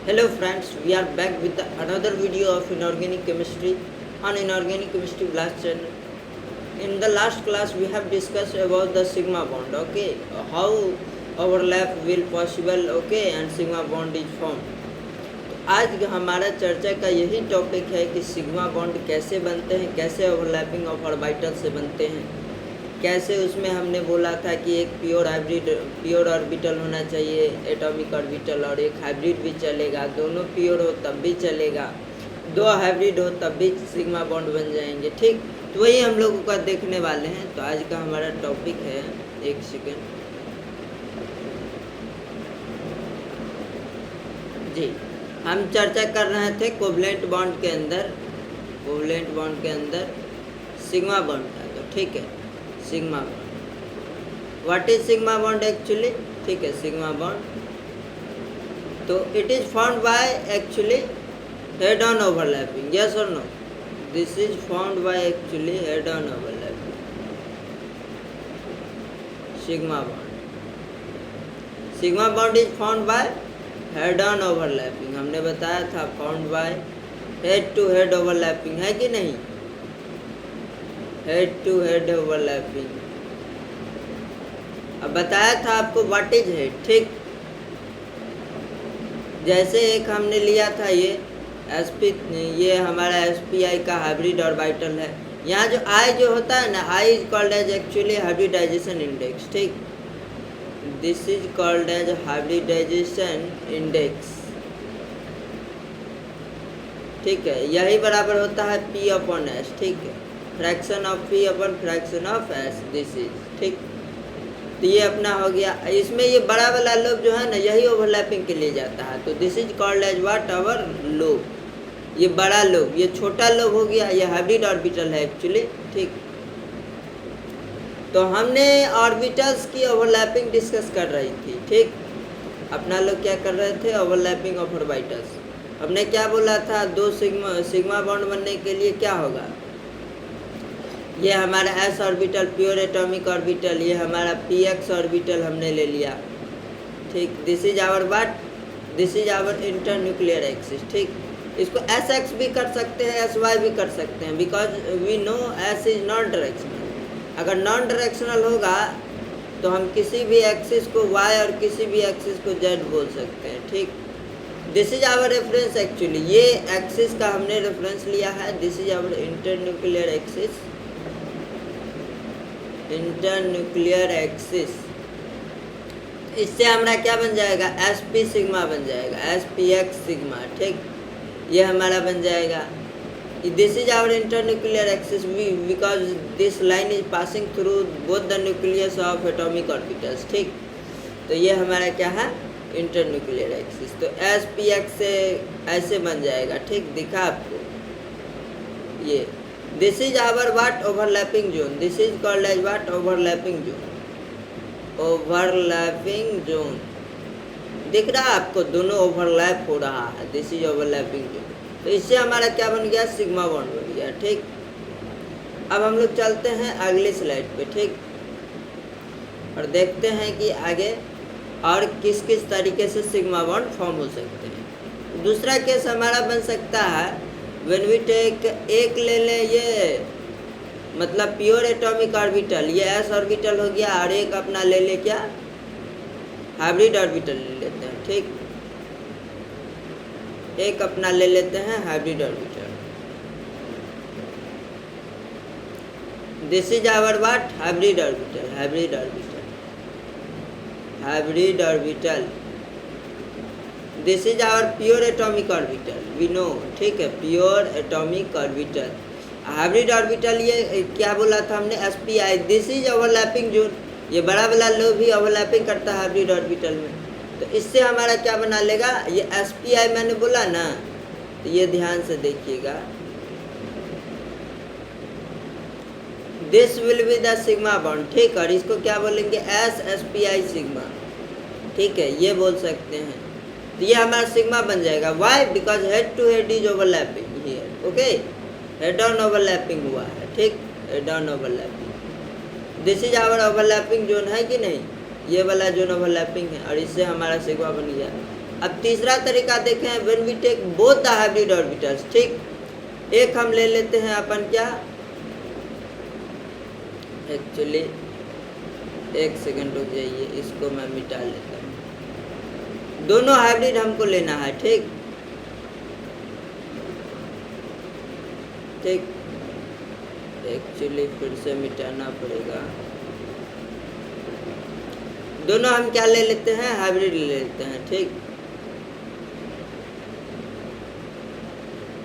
Hello friends, we are back with another video of inorganic chemistry on inorganic chemistry blast channel. In the last class we have discussed about the sigma bond, okay, how overlap will possible, okay, and sigma bond is formed. तो आज हमारा चर्चा का यही topic है कि sigma bond कैसे बनते हैं, कैसे ओवरलैपिंग ऑफ ऑर्बिटल से बनते हैं, कैसे उसमें हमने बोला था कि एक प्योर ऑर्बिटल होना चाहिए एटॉमिक ऑर्बिटल, और एक हाइब्रिड भी चलेगा, दोनों प्योर हो तब भी चलेगा, दो हाइब्रिड हो तब भी सिग्मा बॉन्ड बन जाएंगे। ठीक, तो वही हम लोगों का देखने वाले हैं। तो आज का हमारा टॉपिक है, एक सेकेंड जी, हम चर्चा कर रहे थे कोवलेंट बॉन्ड के अंदर सिग्मा बॉन्ड था। तो ठीक है, sigma bond, what is sigma bond actually? ठीक है, सिग्मा बॉन्ड तो it is found by actually head on overlapping, yes और no? This is found by actually head on overlapping sigma bond is found by head on overlapping. हमने बताया था found by head to head overlapping, है कि नहीं? Head to head overlapping. अब बताया था आपको व्हाट इज हेड। ठीक, जैसे एक हमने लिया था ये हमारा SPI का हाइब्रिड ऑर्बिटल है। यहाँ जो I जो होता है ना, I is called as actually hybridisation index. ठीक, this is called as hybridisation index. ठीक है, यही बराबर होता है P अपॉन S। ठीक है, fraction of P upon fraction of S, this is. ठीक, तो ये अपना हो गया। इसमें ये बड़ा वाला लोब जो है ना, यही ओवरलैपिंग के लिए जाता है। तो this is called as what? Our lobe. ये बड़ा लोब, ये छोटा लोब हो गया, ये हाइब्रिड ऑर्बिटल है एक्चुअली। ठीक, तो हमने ऑर्बिटल्स की ओवरलैपिंग डिस्कस कर रही थी। ठीक, अपना लोग क्या कर रहे थे? Overlapping of orbitals. हमने क्या बोला था? दो सिग्मा बॉन्ड बनने के लिए क्या होगा? ये हमारा S orbital pure atomic orbital, ये हमारा PX ऑर्बिटल हमने ले लिया। ठीक, this is our what? This is our internuclear axis. ठीक, इसको SX भी कर सकते हैं, SY भी कर सकते हैं, because we know S is non directional. अगर नॉन डायरेक्शनल होगा तो हम किसी भी एक्सिस को Y और किसी भी एक्सिस को Z बोल सकते हैं। ठीक, this is our reference actually, ये एक्सिस का हमने रेफरेंस लिया है। This is our internuclear axis, internuclear axis. इससे हमारा क्या बन जाएगा? SP सिग्मा बन जाएगा, SPX सिग्मा। ठीक, ये हमारा बन जाएगा। This is our internuclear axis because this line is passing through both the nucleus of atomic orbitals. ठीक, तो ये हमारा क्या है? Internuclear axis. तो SPX से ऐसे बन जाएगा। ठीक, दिखा आपको ये। This is our what? Overlapping zone. This is called as what? Overlapping zone. Overlapping zone दिख रहा है आपको? दोनों ओवरलैप हो रहा है। This is overlapping zone. तो इससे हमारा क्या बन गया? सिग्मा बॉन्ड बन गया। ठीक, अब हम लोग चलते हैं अगली स्लाइड पे। ठीक, और देखते हैं कि आगे और किस किस तरीके से सिग्मा बॉन्ड फॉर्म हो सकते हैं। दूसरा केस हमारा बन सकता है व्हेन वी टेक, एक ले लें ये मतलब प्योर एटॉमिक ऑर्बिटल, ये S ऑर्बिटल हो गया, और एक अपना ले ले क्या? हाइब्रिड ऑर्बिटल ले लेते हैं। ठीक, एक अपना ले लेते हैं hybrid orbital. This is our what? Hybrid orbital, hybrid orbital, hybrid orbital. This is our pure atomic orbital, we know. ठीक है, pure atomic orbital. Hybrid orbital ये क्या बोला था हमने? SPI। This is overlapping zone, ये बड़ा वाला लोब भी ओवरलैपिंग करता है हाइब्रिड ऑर्बिटल में। तो इससे हमारा क्या बना लेगा? ये SPI मैंने बोला ना, तो ये ध्यान से देखिएगा। This will be the sigma bond. ठीक, और इसको क्या बोलेंगे? SSPI sigma. ठीक है, ये बोल सकते हैं। तो ये हमारा सिग्मा बन जाएगा। Why? Because head to head is overlapping here. Okay, head on overlapping हुआ है। ठीक, head on overlapping. This is our overlapping zone, है कि नहीं? ये वाला जोन ओवरलैपिंग है, और इससे हमारा सिग्मा बन गया। अब तीसरा तरीका देखें, when we take both the hybrid orbitals, ठीक। एक हम ले लेते हैं अपन क्या, एक्चुअली एक सेकंड रुक जाइए, इसको मैं मिटा लेता हूँ। दोनों हाइब्रिड हमको लेना है, ठीक ठीक। एक्चुअली फिर से मिटाना पड़ेगा। दोनों हम क्या ले लेते हैं, हाइब्रिड ले लेते हैं, ठीक।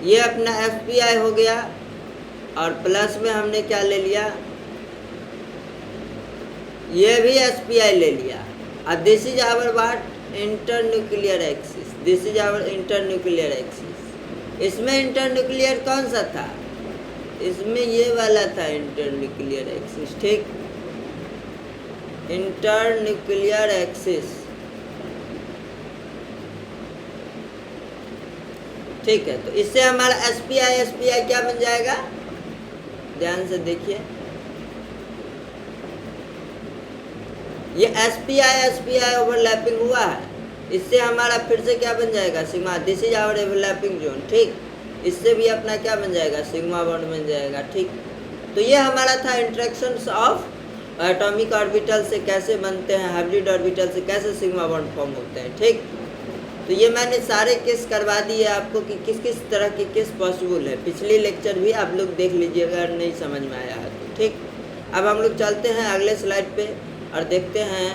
ये अपना FPI हो गया और प्लस में हमने क्या ले लिया, ये भी SPI ले लिया। अब this is our what, internuclear axis, this is our internuclear axis. इसमें इंटरन्यूक्लियर कौन सा था, इसमें ये वाला था इंटरन्यूक्लियर एक्सिस, ठीक। इंटरन्यूक्लियर एक्सिस, ठीक है। तो इससे हमारा SPI क्या बन जाएगा, ध्यान से देखिए, ये SPI ओवरलैपिंग हुआ है, इससे हमारा फिर से क्या बन जाएगा, sigma, this is our overlapping zone, ठीक। इससे भी अपना क्या बन जाएगा, सिग्मा बॉन्ड बन जाएगा, ठीक। तो ये हमारा था इंटरेक्शंस ऑफ एटॉमिक ऑर्बिटल से कैसे बनते हैं, हाइब्रिड ऑर्बिटल से कैसे सिग्मा बॉन्ड फॉर्म होते हैं, ठीक। तो ये मैंने सारे केस करवा दिए आपको कि किस किस तरह के केस पॉसिबल है। पिछली लेक्चर भी आप लोग देख लीजिए अगर नहीं समझ में आया है तो, ठीक। अब हम लोग चलते हैं अगले स्लाइड पे और देखते हैं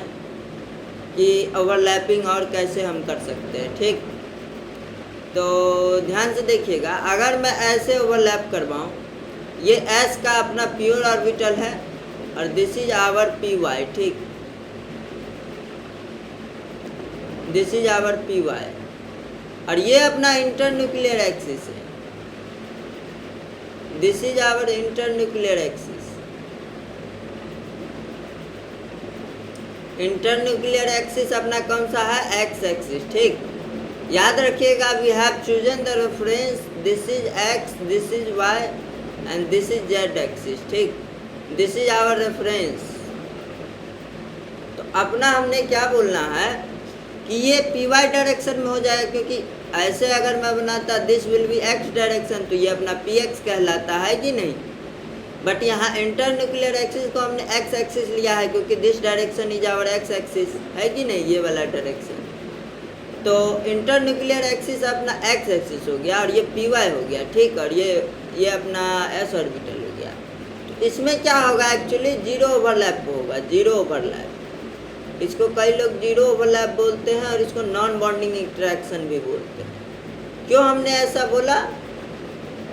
कि ओवरलैपिंग और कैसे हम कर सकते हैं, ठीक। तो ध्यान से देखिएगा, अगर मैं ऐसे ओवरलैप करवाऊँ, ये S का अपना प्योर ऑर्बिटल है और दिस इज आवर PY, ठीक। दिस इज आवर PY और ये अपना इंटरन्यूक्लियर एक्सिस है, this is our internuclear axis. Internuclear axis अपना कौन सा है, X एक्सिस, ठीक। याद रखिएगा, we have chosen the reference, this is X, this is Y and this is Z axis, ठीक। This is our reference. तो अपना हमने क्या बोलना है कि ये PY डायरेक्शन में हो जाएगा, क्योंकि ऐसे अगर मैं बनाता this will B X direction तो ये अपना PX कहलाता है कि नहीं। बट यहाँ इंटरन्यूक्लियर एक्सिस को हमने X एक्सिस लिया है क्योंकि this direction is our X axis, है कि नहीं, ये वाला डायरेक्शन। तो इंटरन्यूक्लियर एक्सिस अपना X एक्सिस हो गया और ये PY हो गया, ठीक। और ये अपना S ऑर्बिटल हो गया। तो इसमें क्या होगा, एक्चुअली जीरो ओवरलैप होगा, जीरो ओवरलैप। इसको कई लोग जीरो ओवरलैप बोलते हैं और इसको नॉन बॉन्डिंग इंटरेक्शन भी बोलते हैं। क्यों हमने ऐसा बोला,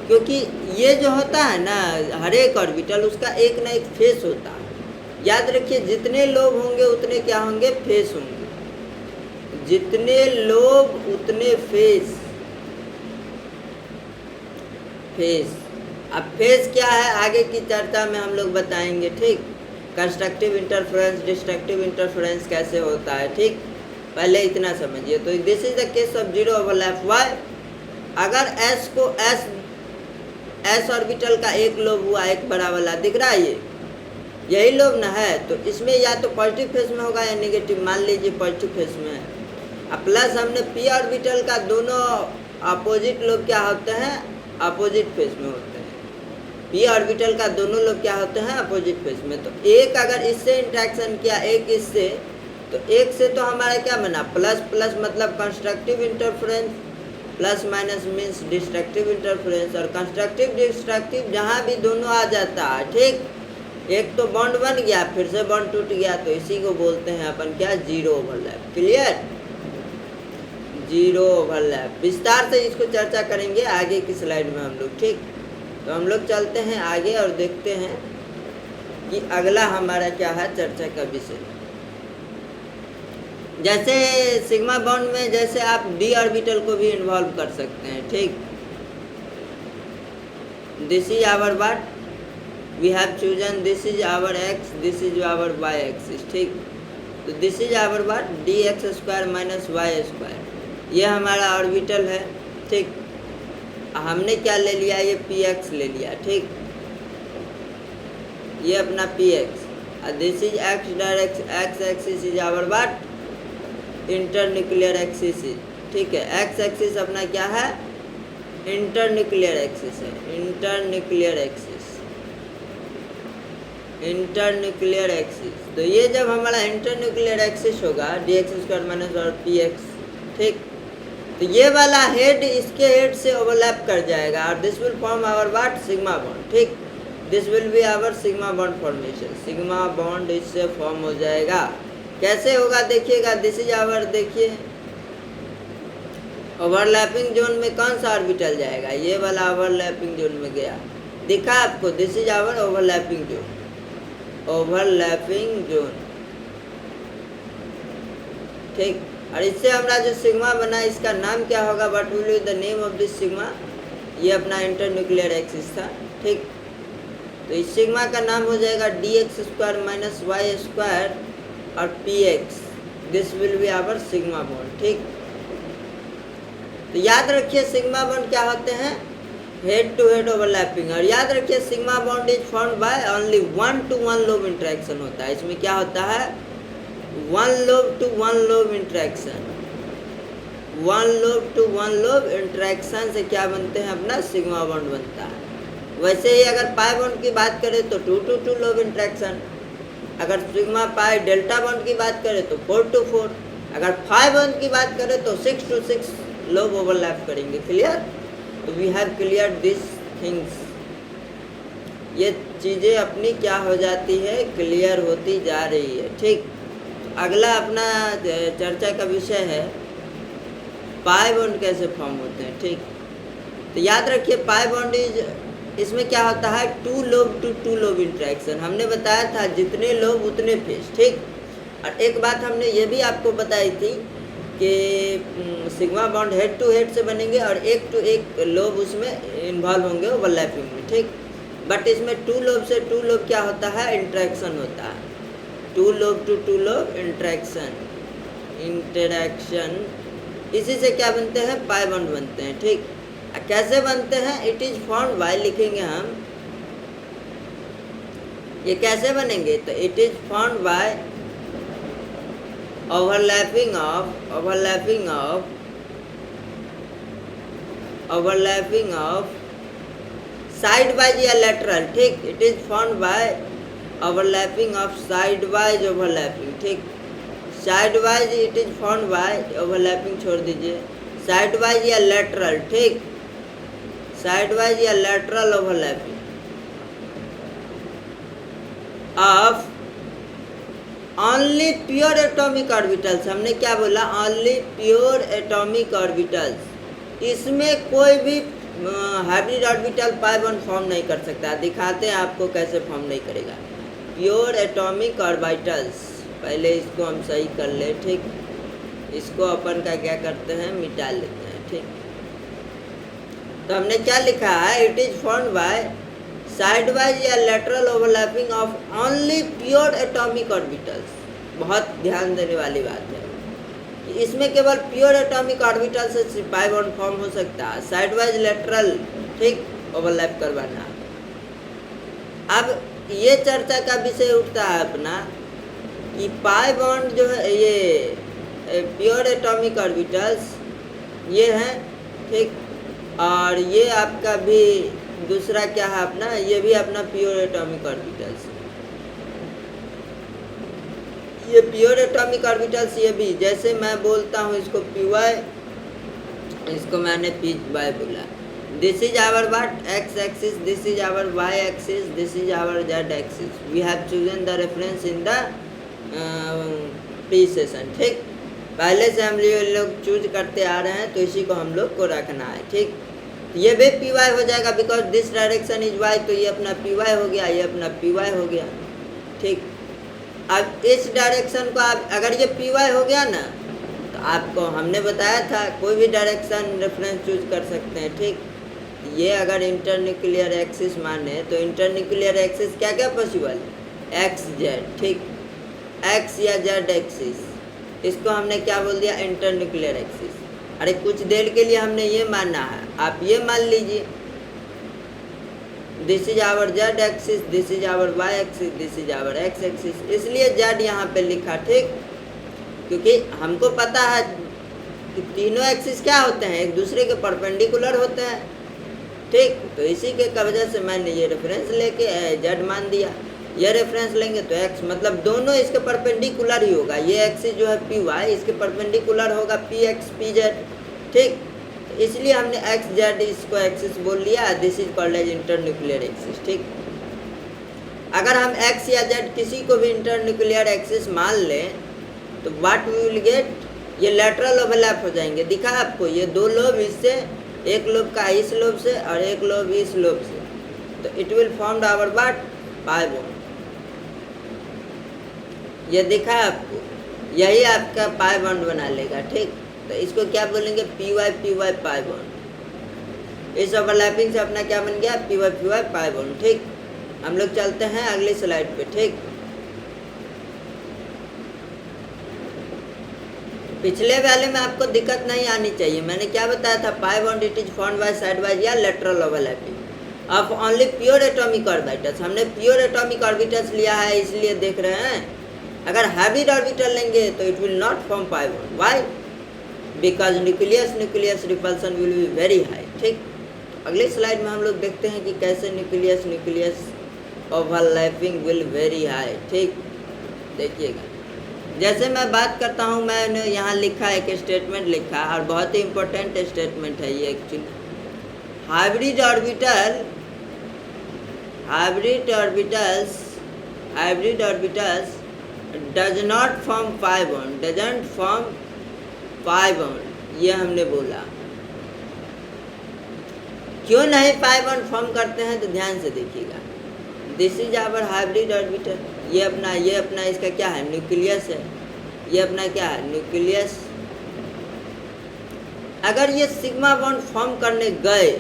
क्योंकि ये जो होता है ना हर एक ऑर्बिटल, उसका एक ना एक फेस होता है। याद रखिए, जितने लोब होंगे उतने क्या होंगे, फेस होंगे। जितने लोब उतने फेस। अब फेस क्या है आगे की चर्चा में हम लोग बताएंगे, ठीक। कंस्ट्रक्टिव इंटरफेरेंस, डिस्ट्रक्टिव इंटरफेरेंस कैसे होता है, ठीक। पहले इतना समझिए। तो this is the case of zero overlap. Why, अगर S को S ऑर्बिटल का एक लोब हुआ, एक बड़ा वाला दिख रहा है, यही लोब ना है, तो इसमें या तो पॉजिटिव फेस में होगा या नेगेटिव। मान लीजिए पॉजिटिव फेस में है। अब प्लस हमने P ऑर्बिटल का दोनों अपोजिट लोब क्या होते हैं, अपोजिट फेस में होते हैं। P ऑर्बिटल का दोनों लोब क्या होते हैं, अपोजिट फेस में। तो एक अगर इससे इंट्रैक्शन किया, एक इससे, तो एक से तो हमारा क्या बना, प्लस प्लस मतलब constructive interference, plus minus means destructive interference. और कंस्ट्रक्टिव डिस्ट्रक्टिव जहाँ भी दोनों आ जाता है, ठीक। एक तो बॉन्ड बन गया, फिर से बॉन्ड टूट गया, तो इसी को बोलते हैं अपन क्या, zero overlap. Clear, zero overlap. विस्तार से इसको चर्चा करेंगे आगे की स्लाइड में हम लोग, ठीक। तो हम लोग चलते हैं आगे और देखते हैं कि अगला हमारा क्या है चर्चा का विषय। जैसे सिग्मा बॉन्ड में जैसे आप D ऑर्बिटल को भी इन्वॉल्व कर सकते हैं, ठीक। This is our what, we have chosen this is our X, this is our Y axis, ठीक। तो this is our what, dx² minus y², ये हमारा ऑर्बिटल है, ठीक। हमने क्या ले लिया, ये Px ले लिया, ठीक। ये अपना Px, this is X axis is our what, internuclear axis ठीक है। एक्स एक्सिस अपना क्या है, इंटरन्यूक्लियर एक्सिस है, इंटरन्यूक्लियर एक्सिस, इंटरन्यूक्लियर एक्सिस। तो ये जब हमारा इंटरन्यूक्लियर एक्सिस होगा dx² माइनस और px, ठीक, तो ये वाला हेड इसके हेड से ओवरलैप कर जाएगा और this will form our what, sigma bond, ठीक, this will be our sigma bond formation, sigma bond इससे फॉर्म हो जाएगा। कैसे होगा देखिएगा, दिस इज आवर, देखिए ओवरलैपिंग जोन में कौन सा ऑर्बिटल जाएगा, ये वाला ओवरलैपिंग जोन में गया, दिखा आपको, this is our overlapping zone, overlapping zone, ठीक। और इससे हमारा जो सिग्मा बना इसका नाम क्या होगा, what will be the name of this sigma, ये अपना इंटरन्यूक्लियर एक्सिस था, ठीक। तो इस सिग्मा का नाम हो जाएगा dx² माइनस y² और px, this will be our sigma bond, ठीक। तो याद रखिए सिग्मा बॉन्ड क्या होते हैं, हेड टू हेड ओवरलैपिंग, और याद रखिए sigma bond is formed by only 1 to 1 lobe interaction होता है। इसमें क्या होता है, 1 lobe to 1 lobe interaction, 1 lobe to 1 lobe interaction से क्या बनते हैं, अपना सिग्मा बॉन्ड बनता है। वैसे ही अगर पाई बॉन्ड की बात करें तो 2 to 2 लोब इंटरेक्शन, अगर सिग्मा पाई डेल्टा बॉन्ड की बात करें तो 4 to 4, अगर 5 बॉन्ड की बात करें तो 6 to 6 लोब ओवरलैप करेंगे। क्लियर, तो we have clear this things, ये चीज़ें अपनी क्या हो जाती है, क्लियर होती जा रही है, ठीक। अगला अपना चर्चा का विषय है पाई बॉन्ड कैसे फॉर्म होते हैं, ठीक। तो याद रखिए पाई बॉन्ड इज, इसमें क्या होता है, 2 लोब to 2 लोब इंटरेक्शन, हमने बताया था जितने लोब उतने फेस, ठीक। और एक बात हमने ये भी आपको बताई थी कि sigma bond head to head से बनेंगे और 1 to 1 लोब उसमें इन्वॉल्व होंगे ओवरलैपिंग में, ठीक। बट इसमें 2 लोब से 2 लोब क्या होता है, इंटरेक्शन होता है, 2 lobe to 2 lobe interaction, interaction, इसी से क्या बनते हैं, पाई बॉन्ड बनते हैं, ठीक। कैसे बनते हैं, इट इज फॉर्म्ड बाय, लिखेंगे हम, ये कैसे बनेंगे, तो it is formed by overlapping of side wise या लेटरल, ठीक। It is formed by overlapping of side wise overlapping, ठीक। Side wise it is formed by, overlapping छोड़ दीजिए, साइड वाइज या लेटरल, ठीक, साइड वाइज या lateral overlapping of only pure atomic orbitals. हमने क्या बोला, ओनली प्योर एटॉमिक ऑर्बिटल्स, इसमें कोई भी hybrid orbital pi bond form नहीं कर सकता। दिखाते हैं आपको कैसे फॉर्म नहीं करेगा, प्योर एटॉमिक ऑर्बिटल्स, पहले इसको हम सही कर ले, ठीक। इसको अपन का क्या करते हैं, मिटा लेते हैं, ठीक। तो हमने क्या लिखा है, it is formed by side wise या lateral overlapping of only pure atomic orbitals. बहुत ध्यान देने वाली बात है कि इसमें केवल प्योर एटॉमिक ऑर्बिटल से पाई बॉन्ड फॉर्म हो सकता है, साइड वाइज लेटरल, ठीक, ओवरलैप करवाना। अब ये चर्चा का विषय उठता है अपना कि पाई बॉन्ड जो है, ये प्योर एटॉमिक ऑर्बिटल्स ये हैं, ठीक, और ये आपका भी दूसरा क्या है अपना, ये भी अपना प्योर एटॉमिक ऑर्बिटल्स, ये प्योर एटॉमिक ऑर्बिटल्स, ये भी जैसे मैं बोलता हूँ इसको पी वाई, इसको मैंने पी वाई बोला। This is our what, x axis, this is our y axis, this is our z axis. We have chosen the reference in the pre session, ठीक। पहले से हम लोग चूज करते आ रहे हैं, तो इसी को हम लोग को रखना है, ठीक। ये भी पी वाई हो जाएगा, because this direction is y, तो ये अपना पी वाई हो गया, ये अपना पी वाई हो गया, ठीक। अब इस डायरेक्शन को आप, अगर ये पी वाई हो गया ना, तो आपको हमने बताया था कोई भी डायरेक्शन रेफरेंस चूज कर सकते हैं, ठीक। ये अगर इंटरन्यूक्लियर एक्सिस माने तो इंटरन्यूक्लियर एक्सिस क्या क्या पॉसिबल है, एक्स जेड, ठीक, एक्स या जेड एक्सिस, इसको हमने क्या बोल दिया, इंटरन्यूक्लियर एक्सिस। अरे कुछ देर के लिए हमने ये मानना है, आप ये मान लीजिए this is our z axis, this is our y axis, this is our x axis, इसलिए जेड यहाँ पे लिखा, ठीक, क्योंकि हमको पता है कि तीनों एक्सिस क्या होते हैं, एक दूसरे के परपेंडिकुलर होते हैं, ठीक। तो इसी के वजह से मैंने ये रेफरेंस लेके जेड मान दिया। ये रेफरेंस लेंगे तो एक्स, मतलब दोनों इसके परपेंडिकुलर ही होगा। ये एक्सिस जो है पी वाई, इसके परपेंडिकुलर होगा पी एक्स पी जेड, ठीक। तो इसलिए हमने एक्स जेड इसको एक्सिस बोल लिया। This is called as internuclear axis, ठीक। अगर हम एक्स या जेड किसी को भी इंटरन्यूक्लियर एक्सिस मान लें तो व्हाट वी विल गेट, ये लेटरल ओवरलैप हो जाएंगे। दिखा आपको, ये दो लोब इससे, एक लोब का इस लोब से और एक लोब इस लोब से, तो it will form our what, pi bond. ये दिखा आपको, यही आपका पाई बॉन्ड बना लेगा, ठीक। तो इसको क्या बोलेंगे, पी वाई पाई बॉन्ड। इस ओवरलैपिंग से अपना क्या बन गया, पी वाई पाई बॉन्ड, ठीक। हम लोग चलते हैं अगली स्लाइड पे, ठीक। पिछले वाले में आपको दिक्कत नहीं आनी चाहिए। मैंने क्या बताया था, pi bond it is formed by side wise या lateral overlapping of only pure atomic orbitals. हमने प्योर एटॉमिक ऑर्बिटल्स लिया है, इसलिए देख रहे हैं। अगर हाइब्रिड ऑर्बिटल लेंगे तो it will not form pi bond. Why, because nucleus repulsion will be very high, ठीक। अगली स्लाइड में हम लोग देखते हैं कि कैसे nucleus overlapping will very high, ठीक। देखिएगा, जैसे मैं बात करता हूँ, मैंने यहाँ लिखा एक स्टेटमेंट लिखा, और बहुत ही इम्पोर्टेंट स्टेटमेंट है ये actually. Hybrid orbitals does not form pi bond, doesn't form pi bond. ये हमने बोला, क्यों नहीं पाई बॉन्ड फॉर्म करते हैं, तो ध्यान से देखिएगा। This is our hybrid orbital. ये अपना इसका क्या है, न्यूक्लियस है। ये अपना क्या है, न्यूक्लियस। अगर ये सिग्मा बॉन्ड फॉर्म करने गए,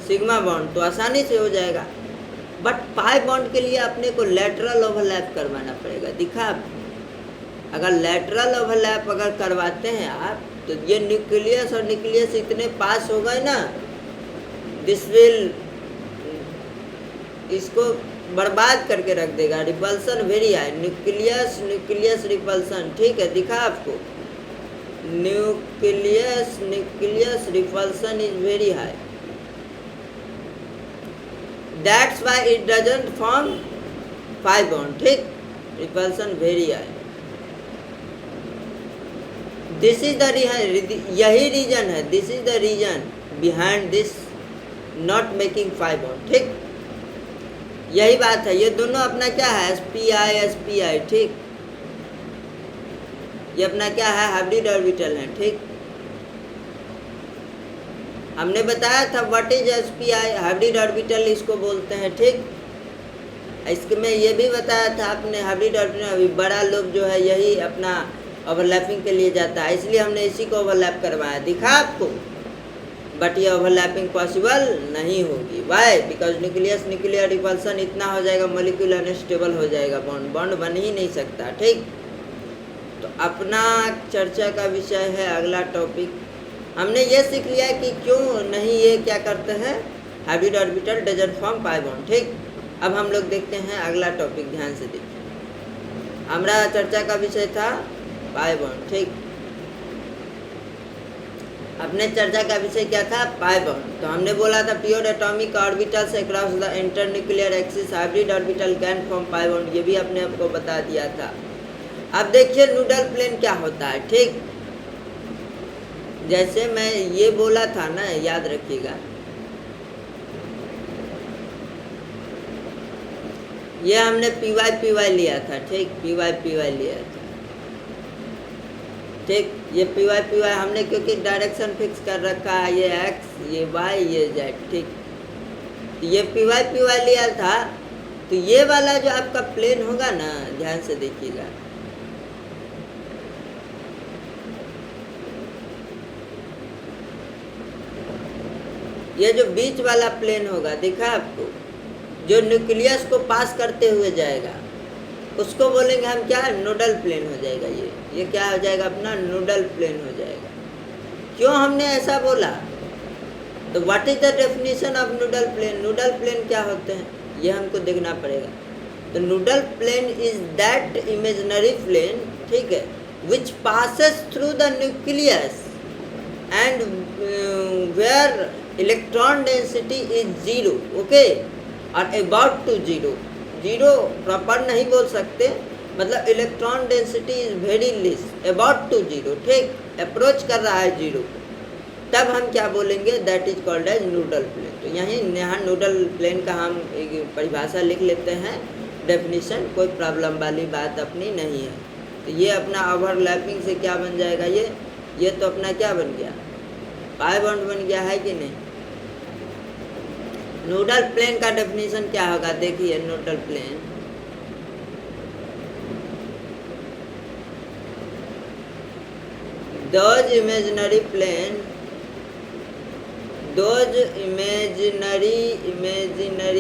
सिग्मा बॉन्ड तो आसानी से हो जाएगा, बट पाई बॉन्ड के लिए अपने को लेटरल ओवरलैप करवाना पड़ेगा। दिखा आप, अगर लेटरल ओवरलैप अगर करवाते हैं आप, तो ये न्यूक्लियस और न्यूक्लियस इतने पास हो गए ना, दिस विल इसको बर्बाद करके रख देगा। Repulsion very high, nucleus repulsion, ठीक है। दिखा आपको, nucleus repulsion is very high, that's why it doesn't form pi bond, ठीक। Repulsion very high, this is the यही रीजन है, this is the reason behind this not making pi bond, ठीक। यही बात है। ये दोनों अपना क्या है, एसपीआई, ठीक। ये अपना क्या है, हाइब्रिड ऑर्बिटल है, ठीक। हमने बताया था what is SPI, hybrid orbital इसको बोलते हैं, ठीक। इसमें ये भी बताया था आपने, हाइब्रिड ऑर्बिटल बड़ा लोब जो है यही अपना ओवरलैपिंग के लिए जाता है, इसलिए हमने इसी को ओवरलैप करवाया। दिखा आपको, बट ये ओवरलैपिंग पॉसिबल नहीं होगी। वाई, बिकॉज न्यूक्लियर रिपल्सन इतना हो जाएगा, मॉलिक्यूल अनस्टेबल हो जाएगा, बॉन्ड बन ही नहीं सकता, ठीक। तो अपना चर्चा का विषय है अगला टॉपिक। हमने ये सीख लिया कि क्यों नहीं ये क्या करते हैं, hybrid orbital doesn't form pi bond, ठीक। अब हम लोग देखते हैं अगला टॉपिक, ध्यान से देखिए। हमारा चर्चा का विषय था पाई बॉन्ड, ठीक। अपने चर्चा का विषय क्या था, पाई बॉन्ड। तो हमने बोला था pure atomic orbitals across the internuclear axis hybrid orbital can form pi bond, ये भी अपने आपको बता दिया था। अब देखिए नूडल प्लेन क्या होता है, ठीक। जैसे मैं ये बोला था ना, याद रखिएगा, ये हमने पी वाई लिया था, ठीक। पी वाई लिया था, ठीक। ये पी वाई हमने क्योंकि डायरेक्शन फिक्स कर रखा है, ये एक्स, ये वाई, ये जेड, ठीक। तो ये पी वाई लिया था। तो ये वाला जो आपका प्लेन होगा ना, ध्यान से देखिएगा, ये जो बीच वाला प्लेन होगा, दिखा आपको, जो न्यूक्लियस को पास करते हुए जाएगा, उसको बोलेंगे हम क्या, नूडल प्लेन हो जाएगा। ये क्या हो जाएगा, अपना नूडल प्लेन हो जाएगा। क्यों हमने ऐसा बोला, तो what is the definition of nodal plane. Nodal plane क्या होते हैं, ये हमको देखना पड़ेगा। तो nodal plane is that imaginary plane, ठीक है, which passes through the nucleus and where electron density is 0, okay, or about to 0. 0 proper नहीं बोल सकते, मतलब electron density is very less, about to 0, ठीक, अप्रोच कर रहा है 0, तब हम क्या बोलेंगे, that is called as nodal plane. तो यहाँ नूडल प्लेन का हम एक परिभाषा लिख लेते हैं, डेफिनेशन, कोई प्रॉब्लम वाली बात अपनी नहीं है। तो ये अपना ओवरलैपिंग से क्या बन जाएगा, ये तो अपना क्या बन गया, पाई बॉन्ड बन गया है कि नहीं। नूडल प्लेन का डेफिनेशन क्या होगा, देखिए nodal plane, those imaginary plane,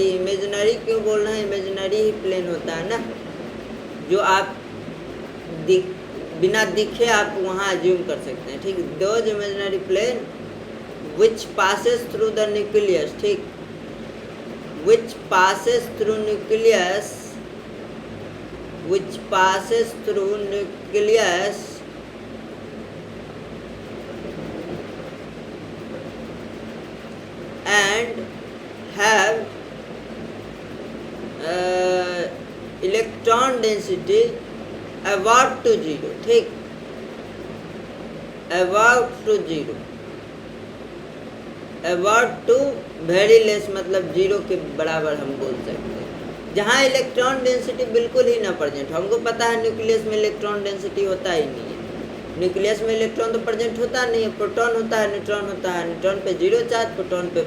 imaginary क्यों बोल रहे हैं, इमेजिनरी ही प्लेन होता है ना, जो आप बिना दिखे आप वहाँ ज्यूम कर सकते हैं, ठीक। Those imaginary plane which passes through the nucleus, ठीक, which passes through nucleus, which passes through nucleus and have electron density about to 0, ठीक, about to 0, about to very less, मतलब 0 के बराबर हम बोल सकते हैं, जहाँ इलेक्ट्रॉन डेंसिटी बिल्कुल ही ना प्रेजेंट। हमको पता है न्यूक्लियस में इलेक्ट्रॉन डेंसिटी होता ही नहीं है, न्यूक्लियस में इलेक्ट्रॉन तो प्रेजेंट होता नहीं है, प्रोटॉन होता है, न्यूट्रॉन होता है, न्यूट्रॉन पे 0 चार्ज, प्रोटॉन पे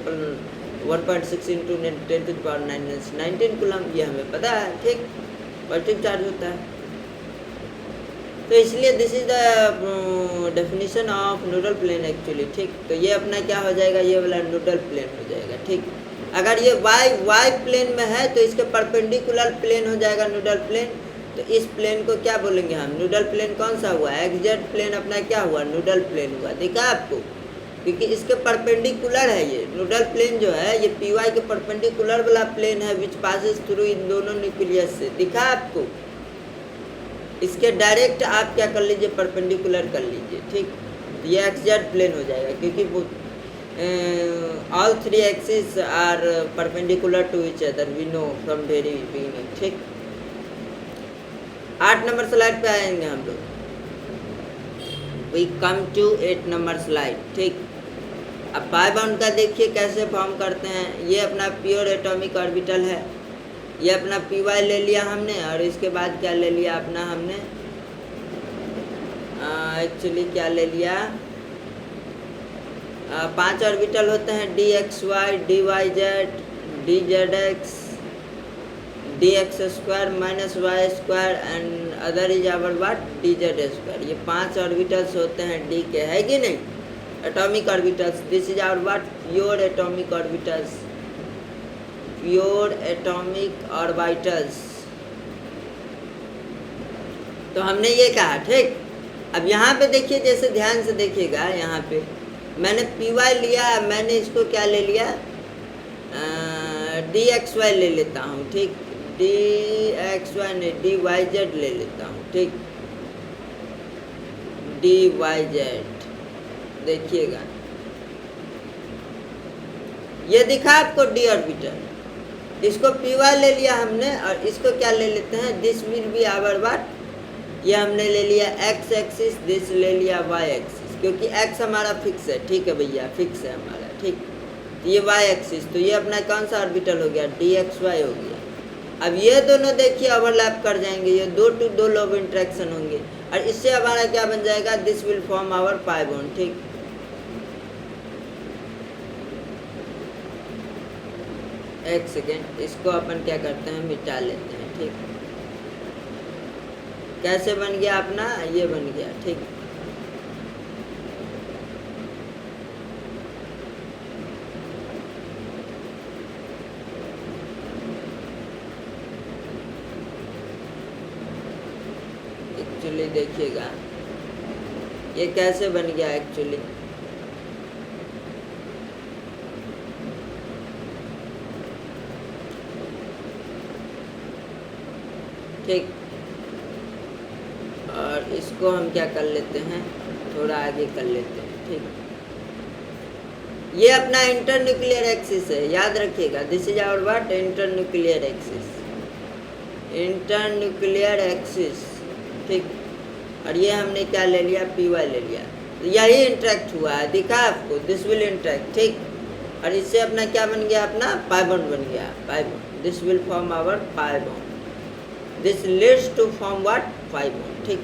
1.6 × 10⁻⁹ कूलम, ये हमें पता है, ठीक, पॉजिटिव चार्ज होता है। तो इसलिए this is the definition of nodal plane actually, ठीक। तो ये अपना क्या हो जाएगा, ये वाला नूडल प्लेन हो जाएगा, ठीक। अगर ये वाई प्लेन में है तो इसके परपेंडिकुलर प्लेन हो जाएगा नूडल प्लेन। तो इस प्लेन को क्या बोलेंगे हम, नूडल प्लेन कौन सा हुआ, एक्जेक्ट प्लेन अपना क्या हुआ, नूडल प्लेन हुआ, दिखा आपको, क्योंकि इसके परपेंडिकुलर है ये नूडल प्लेन जो है, ये पी वाई के परपेंडिकुलर वाला प्लेन है विच पासेस थ्रू इन दोनों न्यूक्लियस से, दिखा आपको। इसके डायरेक्ट आप क्या कर लीजिए, परपेंडिकुलर कर लीजिए, ठीक। ये एक्जेक्ट प्लेन हो जाएगा, क्योंकि all 3 axis are perpendicular to each other, we know from very beginning, ठीक। 8 नंबर स्लाइड पे आएंगे हम लोग, we come to 8 number slide, ठीक। अब पाई बाउंड का देखिए कैसे फॉर्म करते हैं। ये अपना प्योर एटॉमिक ऑर्बिटल है, ये अपना पी वाई ले लिया हमने, और इसके बाद क्या ले लिया अपना हमने, एक्चुअली क्या ले लिया, 5 ऑर्बिटल होते हैं, D x y, d y z, d z x, d x square minus Y square and other is our what, d Z square. ये 5 ऑर्बिटल्स होते हैं डी के, है कि नहीं, atomic orbitals. This is our what, pure atomic orbitals, pure atomic orbitals. तो हमने ये कहा, ठीक। अब यहाँ पे देखिए, जैसे ध्यान से देखिएगा, यहाँ पे मैंने पी वाई लिया, मैंने इसको क्या ले लिया, डी एक्स वाई ले लेता हूँ, ठीक, डी एक्स वाई नहीं, डी वाई जेड ले लेता हूँ, ठीक, डी वाई जेड। देखिएगा ये दिखा आपको डी ऑर्बिटल, इसको पी वाई ले लिया हमने, और इसको क्या ले लेते हैं, दिस विल बी आवर वाट, ये हमने ले लिया एक्स एक्सिस, दिस ले लिया वाई एक्सिस, क्योंकि एक्स हमारा फिक्स है, ठीक है भैया, फिक्स है हमारा, ठीक। तो ये वाई एक्सिस, तो ये अपना कौन सा ऑर्बिटल हो गया, डी एक्स वाई हो गया। अब ये दोनों देखिए ओवरलैप कर जाएंगे, ये 2 to 2 लोब इंट्रैक्शन होंगे, और इससे हमारा क्या बन जाएगा, this will form our pi bond, ठीक। एक सेकेंड, इसको अपन क्या करते हैं, मिटा लेते हैं, ठीक। कैसे बन गया अपना, ये बन गया, ठीक। एक्चुअली देखिएगा ये कैसे बन गया एक्चुअली, ठीक। और इसको हम क्या कर लेते हैं, थोड़ा आगे कर लेते हैं। ठीक, ये अपना इंटरन्यूक्लियर एक्सिस है, याद रखिएगा। This is our what, internuclear axis, internuclear axis. ठीक, और ये हमने क्या ले लिया, पी वाई ले लिया। यही इंटरेक्ट हुआ है, दिखा आपको, दिस विल इंटरेक्ट। ठीक, और इससे अपना क्या बन गया, अपना पाई बॉन्ड बन गया, pi bond. This will form our pi bond, this leads to form what, pi bond. ठीक,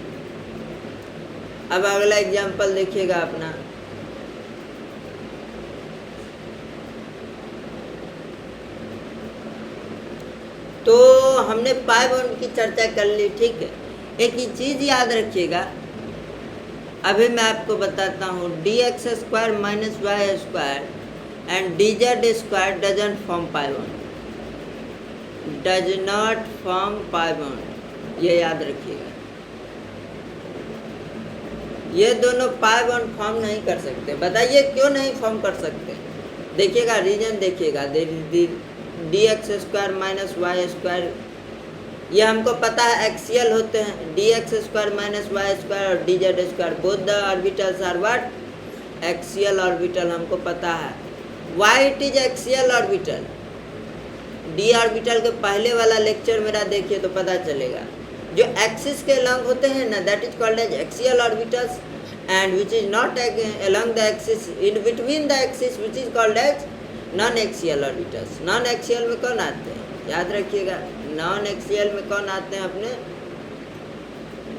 अब अगला एग्जांपल देखिएगा अपना। तो हमने पाई बॉन्ड की चर्चा कर ली। ठीक है, एक ही चीज़ याद रखिएगा, अभी मैं आपको बताता हूँ, d x square minus Y square and d Z square doesn't form pi bond, does not form pi bond, ये याद रखिएगा। ये दोनों पाई बॉन्ड फॉर्म नहीं कर सकते। बताइए क्यों नहीं फॉर्म कर सकते? देखिएगा, रीजन देखिएगा। D x square minus Y square, ये हमको पता है एक्सियल होते हैं। D x square minus Y square और D Z square, both the orbitals are what, axial orbital, हमको पता है। Why it is axial orbital. D orbital के पहले वाला लेक्चर मेरा देखिए तो पता चलेगा। जो एक्सिस के अलॉन्ग होते हैं ना, that is called as axial orbitals, and which is not along the axis, in between the axis, which is called as non axial orbitals. Non axial में कौन आते हैं, याद रखिएगा। नॉन एक्सियल में कौन आते हैं अपने,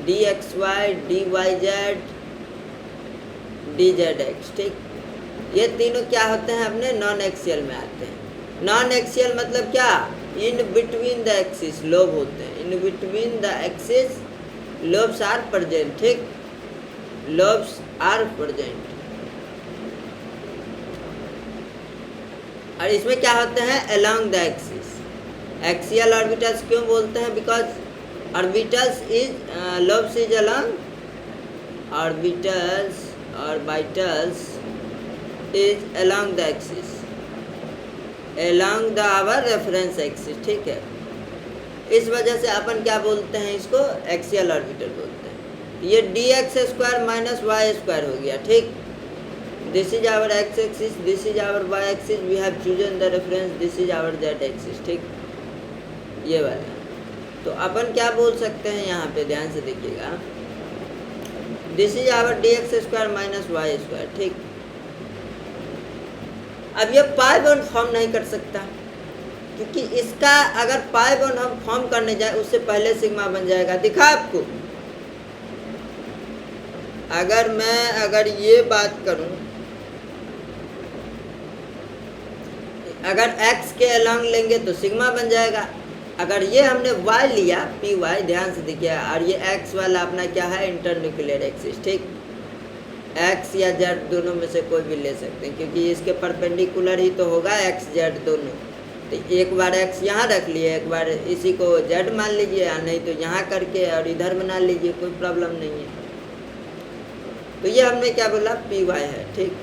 d x y, d y z, d z x. ठीक, ये तीनों क्या होते हैं, अपने नॉन एक्सियल में आते हैं। नॉन एक्सियल मतलब क्या, in between the axis lobe होते हैं, in between the axis lobes are present. ठीक, लोब्स आर प्रेजेंट। और इसमें क्या होते हैं, along the axis. Axial orbitals क्यों बोलते हैं, because orbitals is lobes is along, orbitals orbitals is along the axis, along the our reference axis. ठीक है, इस वजह से अपन क्या बोलते हैं, इसको एक्सियल ऑर्बिटल बोलते हैं। ये d x square minus Y square हो गया। ठीक, this is our x axis, this is our y axis, we have chosen the reference, this is our z axis. ठीक, ये वाला। तो अपन क्या बोल सकते हैं यहाँ पे, ध्यान से देखिएगा, this is our d x square minus Y square. ठीक, अब ये पाई बॉन्ड फॉर्म नहीं कर सकता, क्योंकि इसका अगर पाई बॉन्ड हम फॉर्म करने जाए उससे पहले सिग्मा बन जाएगा। दिखा आपको, अगर ये बात करूं, अगर x के अलॉन्ग लेंगे तो सिग्मा बन जाएगा। अगर ये हमने y लिया, पी वाई, ध्यान से देखिए, और ये x वाला अपना क्या है, इंटरन्यूक्लियर एक्सिस। ठीक, x या z दोनों में से कोई भी ले सकते हैं, क्योंकि इसके परपेंडिकुलर ही तो होगा x z दोनों। तो एक बार x यहाँ रख लिए, एक बार इसी को z मान लीजिए, या नहीं तो यहाँ करके और इधर बना लीजिए, कोई प्रॉब्लम नहीं है। तो ये हमने क्या बोला, पी वाई है। ठीक,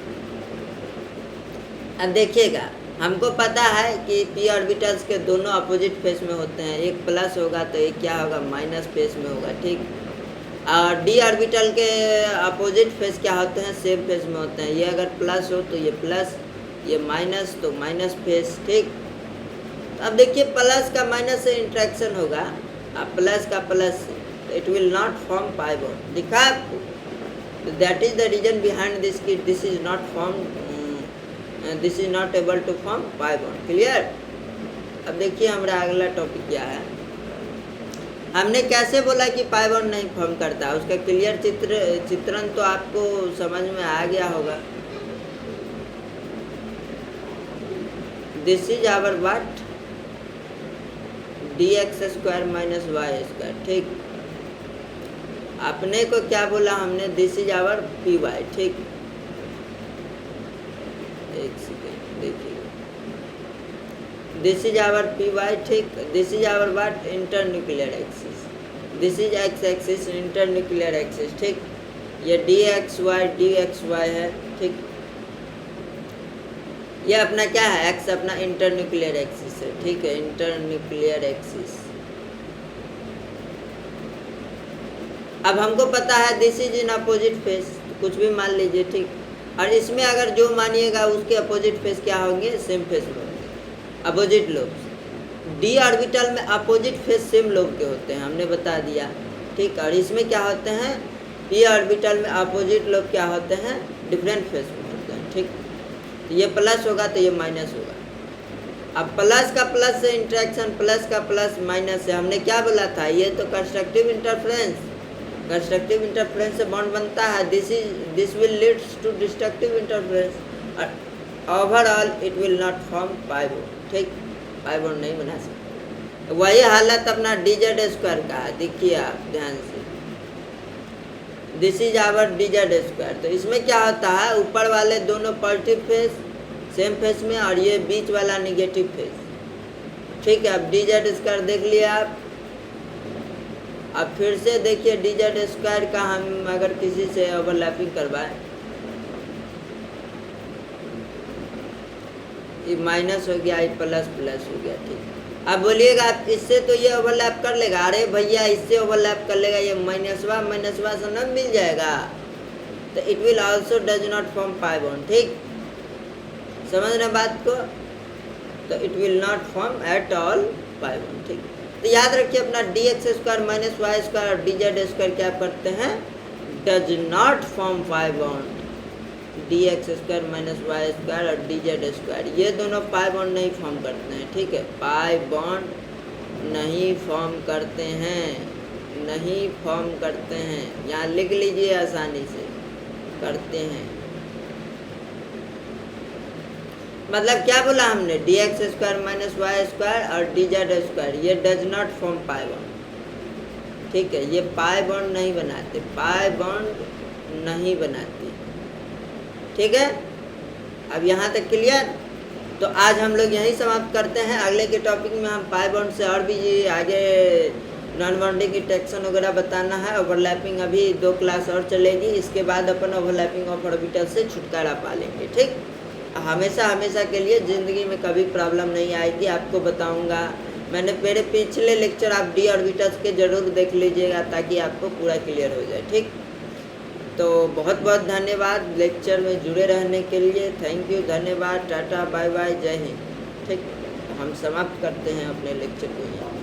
अब देखिएगा, हमको पता है कि पी ऑर्बिटल्स के दोनों अपोजिट फेस में होते हैं, एक प्लस होगा तो एक क्या होगा, माइनस फेस में होगा। ठीक, और डी ऑर्बिटल के अपोजिट फेस क्या होते हैं, सेम फेस में होते हैं। ये अगर प्लस हो तो ये प्लस, ये माइनस तो माइनस फेस। ठीक, तो अब देखिए, प्लस का माइनस से इंट्रैक्शन होगा, अब प्लस का plus, it will not form pi bond. दिखा आपको, that is the reason behind this कि this is not form, this is not able to form pi bond. Clear? अब देखिए हमारा अगला टॉपिक क्या है। हमने कैसे बोला कि पाई बॉन्ड नहीं फॉर्म करता, उसका क्लियर चित्रण तो आपको समझ में आ गया होगा। This is our what, D x square minus Y square. ठीक, अपने को क्या बोला हमने, this is our P Y. ठीक, एक सेकेंड देखिए, this is our P Y. ठीक, this is our what, internuclear axis, this is X axis, internuclear axis. ठीक, ये डी एक्स वाई है। ठीक, ये अपना क्या है, एक्स अपना इंटरन्यूक्लियर एक्सिस है। ठीक है, इंटरन्यूक्लियर एक्सिस। अब हमको पता है this is in opposite face, कुछ भी मान लीजिए, ठीक। और इसमें अगर जो मानिएगा उसके अपोजिट फेस क्या होंगे, सेम फेस में होंगे, अपोजिट लोब। डी ऑर्बिटल में अपोजिट फेस सेम लोब के होते हैं, हमने बता दिया, ठीक। और इसमें क्या होते हैं, पी ऑर्बिटल में अपोजिट लोब क्या होते हैं, डिफरेंट फेस में होते हैं, ठीक। तो ये प्लस होगा तो ये माइनस होगा। अब प्लस का प्लस से इंटरेक्शन, प्लस का प्लस माइनस से, हमने क्या बोला था, ये तो कंस्ट्रक्टिव इंटरफ्रेंस, कंस्ट्रक्टिव इंटरफ्रेंस से बॉन्ड बनता है, this will leads to destructive interference, और overall it will not form pi bond, ठीक। पाई बॉन्ड नहीं बना सकते। वही हालत अपना डीजेड स्क्वायर का है, देखिए आप ध्यान से, this is our d z square. तो इसमें क्या होता है, ऊपर वाले दोनों पॉजिटिव फेस सेम फेस में, और ये बीच वाला निगेटिव फेस, ठीक है। अब डीजेड स्क्वायर देख लिया आप। अब फिर से देखिए डीजेड स्क्वायर का हम अगर किसी से ओवरलैपिंग करवाएं, ये माइनस हो गया, ये प्लस प्लस हो गया, ठीक। अब बोलिएगा आप इससे तो ये ओवरलैप कर लेगा, अरे भैया इससे ओवरलैप कर लेगा, ये माइनसवा माइनसवा से न मिल जाएगा, तो it will also does not form pi bond, ठीक। समझ रहे बात को, तो it will not form at all pi bond, ठीक। तो याद रखिए अपना d x square minus Y square और डी जेड स्क्वायर क्या करते हैं, does not form pi bond. D x square minus Y square और डी जेड स्क्वायर ये दोनों पाई बॉन्ड नहीं फॉर्म करते हैं, ठीक है। पाई बॉन्ड नहीं फॉर्म करते हैं, नहीं फॉर्म करते हैं, यहाँ लिख लीजिए आसानी से, करते हैं मतलब क्या बोला हमने, d x square minus Y square और डी जेड स्क्वायर ये does not form pi bond, ठीक है। ये पाई बॉन्ड नहीं बनाते, पाई बॉन्ड नहीं बनाते, ठीक है। अब यहाँ तक क्लियर। तो आज हम लोग यहीं समाप्त करते हैं, अगले के टॉपिक में हम पाई बॉन्ड से और भी आगे नॉन बॉन्डिंग इंटरेक्शन वगैरह बताना है। ओवरलैपिंग अभी 2 क्लास और चलेगी, इसके बाद अपन ओवरलैपिंग ऑफ ऑर्बिटल से छुटकारा पा लेंगे, ठीक। हमेशा हमेशा के लिए ज़िंदगी में कभी प्रॉब्लम नहीं आएगी, आपको बताऊंगा। मैंने मेरे पिछले लेक्चर आप डी ऑर्बिटल्स के ज़रूर देख लीजिएगा ताकि आपको पूरा क्लियर हो जाए, ठीक। तो बहुत बहुत धन्यवाद लेक्चर में जुड़े रहने के लिए, थैंक यू, धन्यवाद, टाटा बाय बाय, जय हिंद, ठीक। हम समाप्त करते हैं अपने लेक्चर को यहाँ।